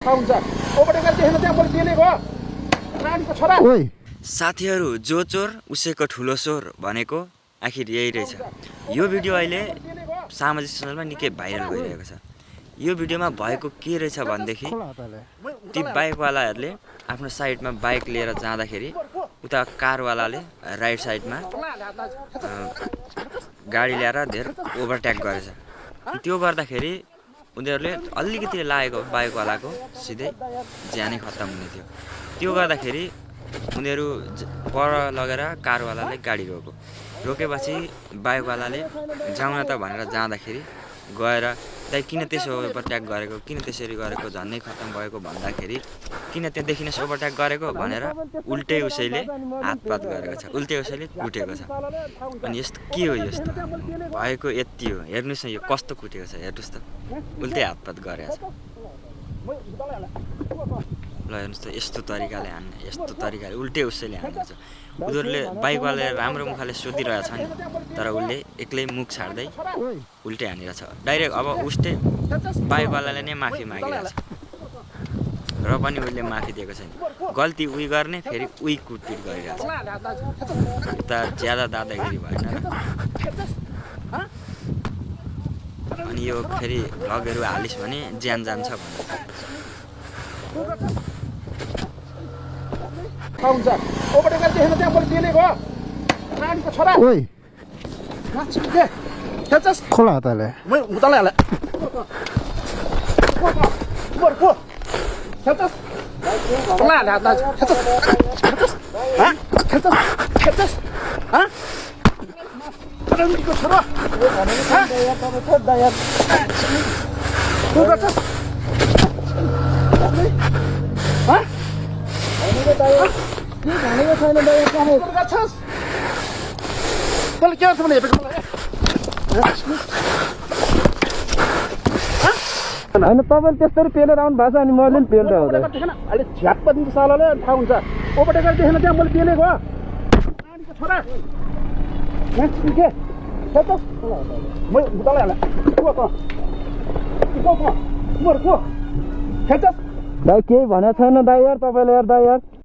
थाहा हुन्छ ओभरटेकर देखेन त्यहाँ मैले पेलेको नानीको छोरा ओइ साथीहरू जो चोर उसैको ठुलो चोर भनेको आखिर यही रहेछ। यो भिडियो अहिले सामाजिक सञ्जालमा निकै भाइरल भइरहेको छ। यो भिडियोमा भएको के रहेछ भनेदेखि ती बाइकवालाहरूले आफ्नो साइडमा बाइक लिएर जाँदाखेरि उता कारवालाले राइट साइडमा गाडी ल्याएर धेरै ओभरटेक गरेछ। त्यो गर्दाखेरि उनीहरूले अलिकति लागेको बाइकवालाको सिधै ज्यानै खत्तम हुने थियो। त्यो गर्दाखेरि उनीहरू पर लगेर कारवालाले गाडी रोकेपछि बाइकवालाले जाउन त भनेर जाँदाखेरि गएर दाइ किन त्यसो ओभरटेक गरेको, किन त्यसरी गरेको, झन्नै खत्तम भएको भन्दाखेरि किन त्यहाँदेखि नै ओभरटेक गरेको भनेर उल्टै उसैले हातपात गरेको छ, उल्टै उसैले कुटेको छ। अनि यस्तो के हो, यस्तो भएको यति हो। हेर्नुहोस् न यो कस्तो कुटेको छ, हेर्नुहोस् त उल्टै हातपात गरेको छ। ल हेर्नुहोस् त यस्तो तरिकाले हान्ने, यस्तो तरिकाले उल्टै उसैले हानेको छ। उनीहरूले बाइकवालाले राम्रो मुखले सोधिरहेछ नि, तर उसले एक्लै मुख छाड्दै उल्टै हानिरहेछ। डाइरेक्ट अब उसले बाइकवालाले नै माफी मागिरहेछ र पनि उसले माफी दिएको छैन। गल्ती उही गर्ने फेरि उही कुटपिट गरिरहेछ। उता ज्यादा दादागिरी भएन र। अनि यो फेरि भ्लगहरू हालिस् भने ज्यान जान्छ भन्ने थाहा हुन्छ ओभरटेकर देखेन त्यहाँ मैले पेलेको नानीको छोरा ओइ नाच्के खेल्छस् खोला तले मैं उतालाई हाले मर को खेल्छस् खोला हाले हात खेल्छस् ह खेल्छस् ह नानीको छोरा तैँले के गर्छ भने हेपेको होइन तपाईँले त्यसरी पेलेर आउनु भएको छ अनि मैले पनि पेलेर आउँदा अहिले झ्याप्प दिन्छ सालाले थाहा हुन्छ ओभरटेकर देखेन त्यहाँ मैले पेलेको नानीको छोरा के खेल्छस् मै उतालाई हाले को मर को खेल्छस् दाइ केही भनेको छैन दाइ यार, तपाईँले यार दाइ यार